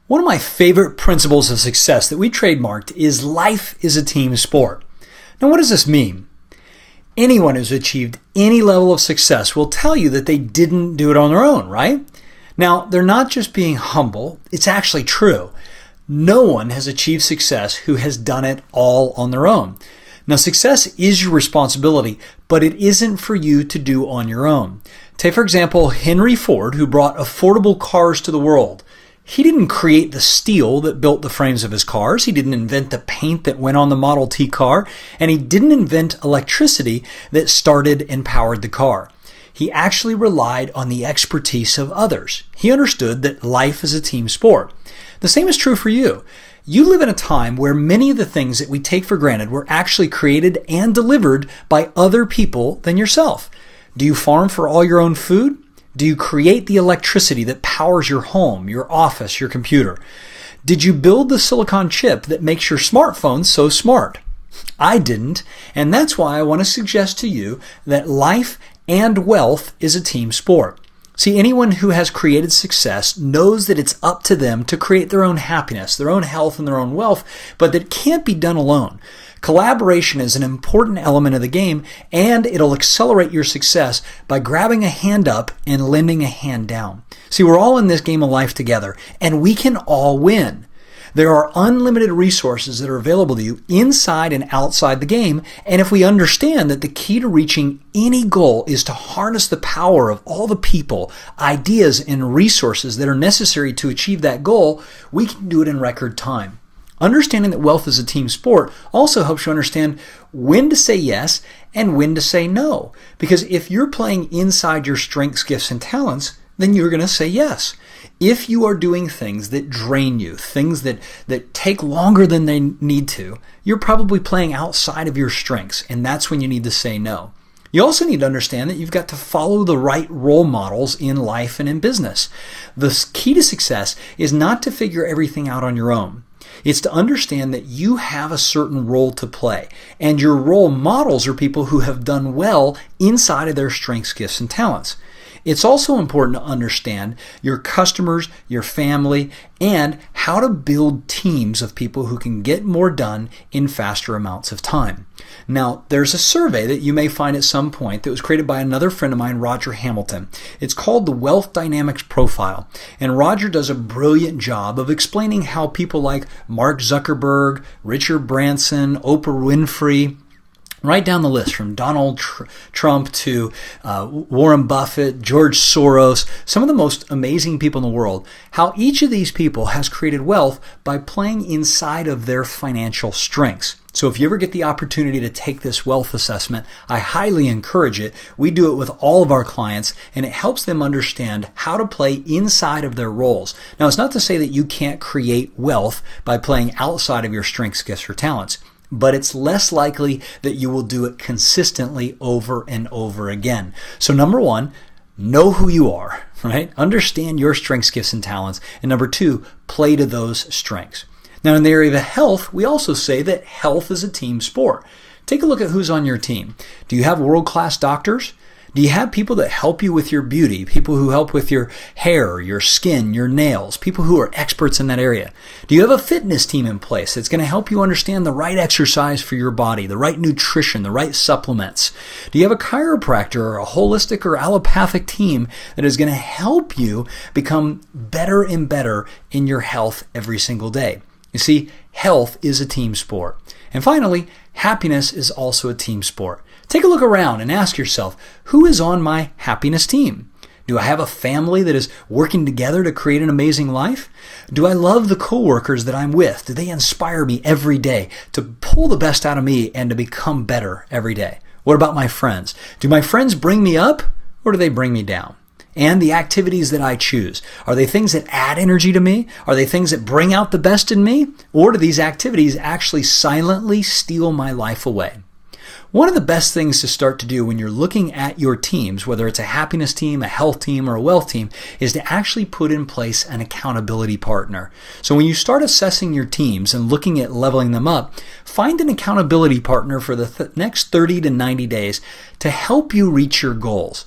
One of my favorite principles of success that we trademarked is life is a team sport. Now, what does this mean? Anyone who's achieved any level of success will tell you that they didn't do it on their own, right? Now, they're not just being humble, it's actually true. No one has achieved success who has done it all on their own. Now, success is your responsibility, but it isn't for you to do on your own. Take, for example, Henry Ford, who brought affordable cars to the world. He didn't create the steel that built the frames of his cars. He didn't invent the paint that went on the Model T car. And he didn't invent electricity that started and powered the car. He actually relied on the expertise of others. He understood that life is a team sport. The same is true for you. You live in a time where many of the things that we take for granted were actually created and delivered by other people than yourself. Do you farm for all your own food? Do you create the electricity that powers your home, your office, your computer? Did you build the silicon chip that makes your smartphone so smart? I didn't, and that's why I want to suggest to you that life and wealth is a team sport. See, anyone who has created success knows that it's up to them to create their own happiness, their own health, and their own wealth, but that can't be done alone. Collaboration is an important element of the game, and it'll accelerate your success by grabbing a hand up and lending a hand down. See, we're all in this game of life together, and we can all win. There are unlimited resources that are available to you inside and outside the game, and if we understand that the key to reaching any goal is to harness the power of all the people, ideas, and resources that are necessary to achieve that goal, we can do it in record time. Understanding that wealth is a team sport also helps you understand when to say yes and when to say no. Because if you're playing inside your strengths, gifts, and talents, then you're going to say yes. If you are doing things that drain you, things that take longer than they need to, you're probably playing outside of your strengths, and that's when you need to say no. You also need to understand that you've got to follow the right role models in life and in business. The key to success is not to figure everything out on your own. It's to understand that you have a certain role to play, and your role models are people who have done well inside of their strengths, gifts, and talents. It's also important to understand your customers, your family, and how to build teams of people who can get more done in faster amounts of time. Now, there's a survey that you may find at some point that was created by another friend of mine, Roger Hamilton. It's called the Wealth Dynamics Profile, and Roger does a brilliant job of explaining how people like Mark Zuckerberg, Richard Branson, Oprah Winfrey, right down the list from Donald Trump to Warren Buffett, George Soros, some of the most amazing people in the world, how each of these people has created wealth by playing inside of their financial strengths. So if you ever get the opportunity to take this wealth assessment, I highly encourage it. We do it with all of our clients, and it helps them understand how to play inside of their roles. Now, it's not to say that you can't create wealth by playing outside of your strengths, gifts, or talents, but it's less likely that you will do it consistently over and over again. So number one, know who you are, right? Understand your strengths, gifts, and talents. And number two, play to those strengths. Now in the area of health, we also say that health is a team sport. Take a look at who's on your team. Do you have world-class doctors? Do you have people that help you with your beauty, people who help with your hair, your skin, your nails, people who are experts in that area? Do you have a fitness team in place that's going to help you understand the right exercise for your body, the right nutrition, the right supplements? Do you have a chiropractor or a holistic or allopathic team that is going to help you become better and better in your health every single day? You see, health is a team sport. And finally, happiness is also a team sport. Take a look around and ask yourself, who is on my happiness team? Do I have a family that is working together to create an amazing life? Do I love the coworkers that I'm with? Do they inspire me every day to pull the best out of me and to become better every day? What about my friends? Do my friends bring me up or do they bring me down? And the activities that I choose, are they things that add energy to me? Are they things that bring out the best in me? Or do these activities actually silently steal my life away? One of the best things to start to do when you're looking at your teams, whether it's a happiness team, a health team, or a wealth team, is to actually put in place an accountability partner. So when you start assessing your teams and looking at leveling them up, find an accountability partner for the next 30 to 90 days to help you reach your goals.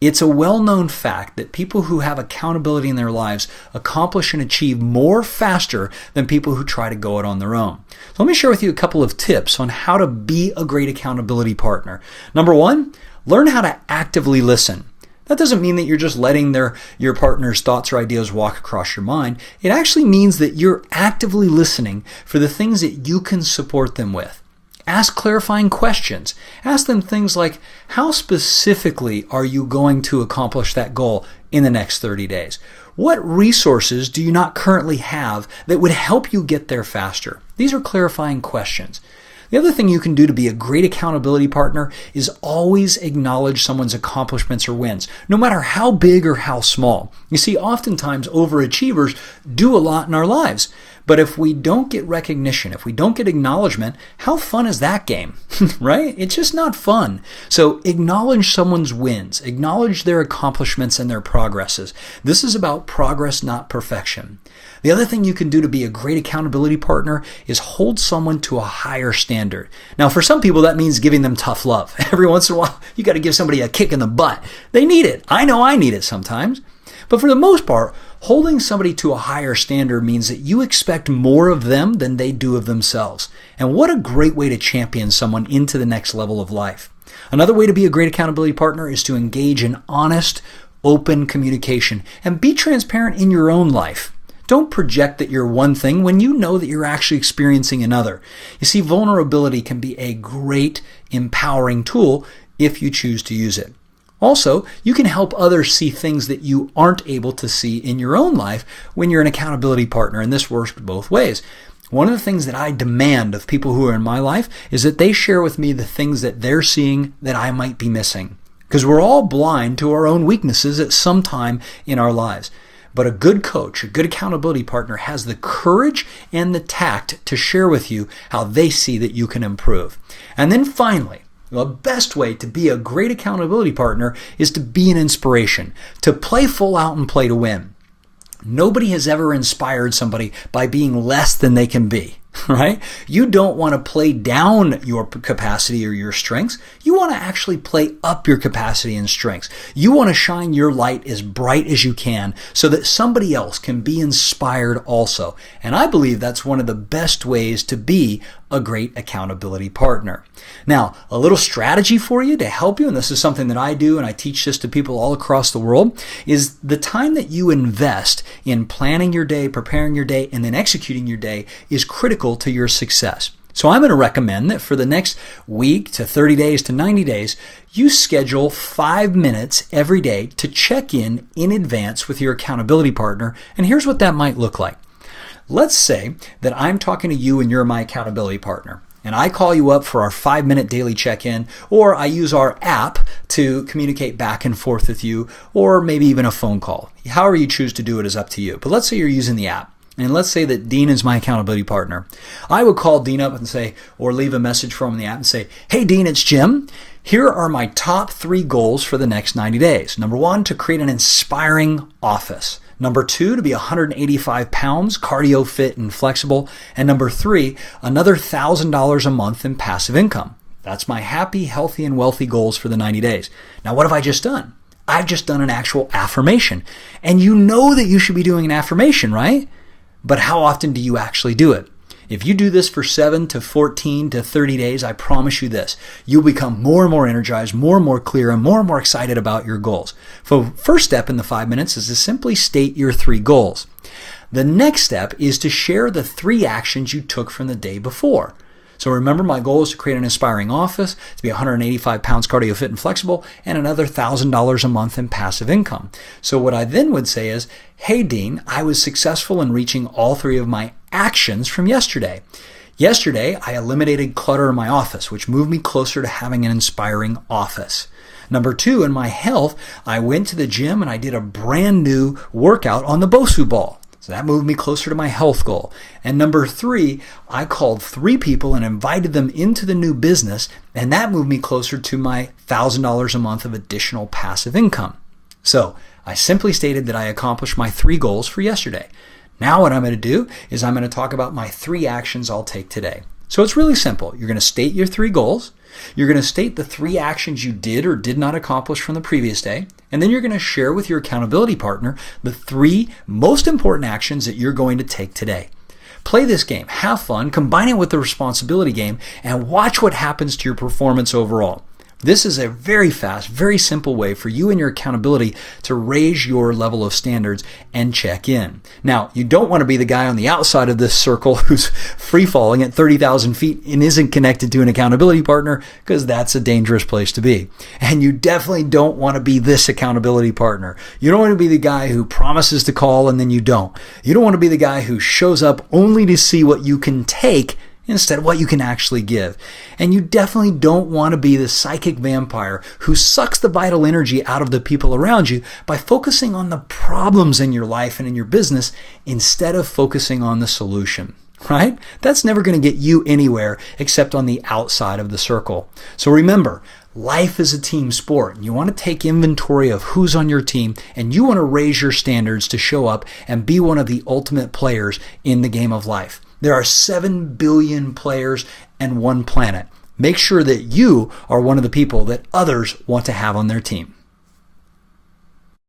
It's a well-known fact that people who have accountability in their lives accomplish and achieve more faster than people who try to go it on their own. So let me share with you a couple of tips on how to be a great accountability partner. Number one, learn how to actively listen. That doesn't mean that you're just letting your partner's thoughts or ideas walk across your mind. It actually means that you're actively listening for the things that you can support them with. Ask clarifying questions. Ask them things like, how specifically are you going to accomplish that goal in the next 30 days? What resources do you not currently have that would help you get there faster? These are clarifying questions. The other thing you can do to be a great accountability partner is always acknowledge someone's accomplishments or wins, no matter how big or how small. You see, oftentimes overachievers do a lot in our lives. But if we don't get recognition, if we don't get acknowledgement, how fun is that game, right? It's just not fun. So acknowledge someone's wins, acknowledge their accomplishments and their progresses. This is about progress, not perfection. The other thing you can do to be a great accountability partner is hold someone to a higher standard. Now, for some people, that means giving them tough love. Every once in a while, you got to give somebody a kick in the butt. They need it. I know I need it sometimes. But for the most part, holding somebody to a higher standard means that you expect more of them than they do of themselves. And what a great way to champion someone into the next level of life. Another way to be a great accountability partner is to engage in honest, open communication and be transparent in your own life. Don't project that you're one thing when you know that you're actually experiencing another. You see, vulnerability can be a great, empowering tool if you choose to use it. Also, you can help others see things that you aren't able to see in your own life when you're an accountability partner, and this works both ways. One of the things that I demand of people who are in my life is that they share with me the things that they're seeing that I might be missing. Because we're all blind to our own weaknesses at some time in our lives. But a good coach, a good accountability partner has the courage and the tact to share with you how they see that you can improve. And then finally, the best way to be a great accountability partner is to be an inspiration, to play full out and play to win. Nobody has ever inspired somebody by being less than they can be, right? You don't want to play down your capacity or your strengths. You want to actually play up your capacity and strengths. You want to shine your light as bright as you can so that somebody else can be inspired also. And I believe that's one of the best ways to be a great accountability partner. Now, a little strategy for you to help you, and this is something that I do and I teach this to people all across the world, is the time that you invest in planning your day, preparing your day, and then executing your day is critical to your success. So I'm going to recommend that for the next week to 30 days to 90 days, you schedule 5 minutes every day to check in advance with your accountability partner. And here's what that might look like. Let's say that I'm talking to you and you're my accountability partner, and I call you up for our 5-minute daily check-in, or I use our app to communicate back and forth with you, or maybe even a phone call. However you choose to do it is up to you. But let's say you're using the app. And let's say that Dean is my accountability partner. I would call Dean up and say, or leave a message from the app and say, hey Dean, it's Jim. Here are my top 3 goals for the next 90 days. Number 1, to create an inspiring office. Number 2, to be 185 pounds, cardio fit and flexible. And number 3, another $1,000 a month in passive income. That's my happy, healthy, and wealthy goals for the 90 days. Now, what have I just done? I've just done an actual affirmation. And you know that you should be doing an affirmation, right? But how often do you actually do it? If you do this for 7 to 14 to 30 days, I promise you this, you'll become more and more energized, more and more clear, and more excited about your goals. So first step in the 5 minutes is to simply state your 3 goals. The next step is to share the 3 actions you took from the day before. So remember, my goal is to create an inspiring office, to be 185 pounds cardio fit and flexible, and another $1,000 a month in passive income. So what I then would say is, hey Dean, I was successful in reaching all 3 of my actions from yesterday. Yesterday, I eliminated clutter in my office, which moved me closer to having an inspiring office. Number 2, in my health, I went to the gym and I did a brand new workout on the Bosu ball. So that moved me closer to my health goal. And number 3, I called 3 people and invited them into the new business, and that moved me closer to my $1,000 a month of additional passive income. So I simply stated that I accomplished my 3 goals for yesterday. Now what I'm going to do is I'm going to talk about my 3 actions I'll take today. So it's really simple. You're going to state your 3 goals. You're going to state the 3 actions you did or did not accomplish from the previous day, and then you're going to share with your accountability partner the 3 most important actions that you're going to take today. Play this game, have fun, combine it with the responsibility game, and watch what happens to your performance overall. This is a very fast, very simple way for you and your accountability to raise your level of standards and check in. Now, you don't want to be the guy on the outside of this circle who's free-falling at 30,000 feet and isn't connected to an accountability partner, because that's a dangerous place to be. And you definitely don't want to be this accountability partner. You don't want to be the guy who promises to call and then you don't. You don't want to be the guy who shows up only to see what you can take instead of what you can actually give. And you definitely don't want to be the psychic vampire who sucks the vital energy out of the people around you by focusing on the problems in your life and in your business instead of focusing on the solution. Right? That's never going to get you anywhere except on the outside of the circle. So remember, life is a team sport. You want to take inventory of who's on your team, and you want to raise your standards to show up and be one of the ultimate players in the game of life. There are 7 billion players and 1 planet. Make sure that you are one of the people that others want to have on their team.